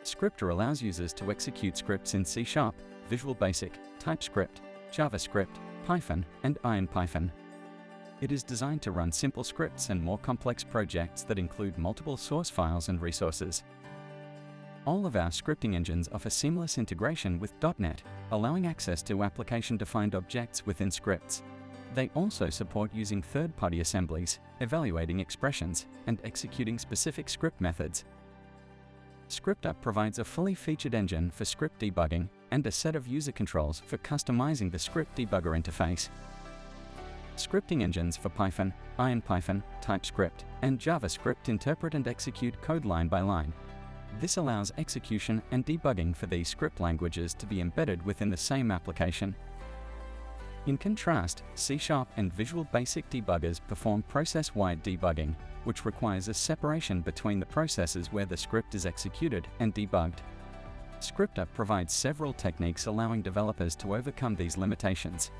Scripter allows users to execute scripts in C#, Visual Basic, TypeScript, JavaScript, Python, and IronPython. It is designed to run simple scripts and more complex projects that include multiple source files and resources. All of our scripting engines offer seamless integration with .NET, allowing access to application-defined objects within scripts. They also support using third-party assemblies, evaluating expressions, and executing specific script methods. Scripter provides a fully featured engine for script debugging and a set of user controls for customizing the script debugger interface. Scripting engines for Python, IronPython, TypeScript, and JavaScript interpret and execute code line by line. This allows execution and debugging for these script languages to be embedded within the same application. In contrast, C# and Visual Basic debuggers perform process-wide debugging, which requires a separation between the processes where the script is executed and debugged. Scripter provides several techniques allowing developers to overcome these limitations.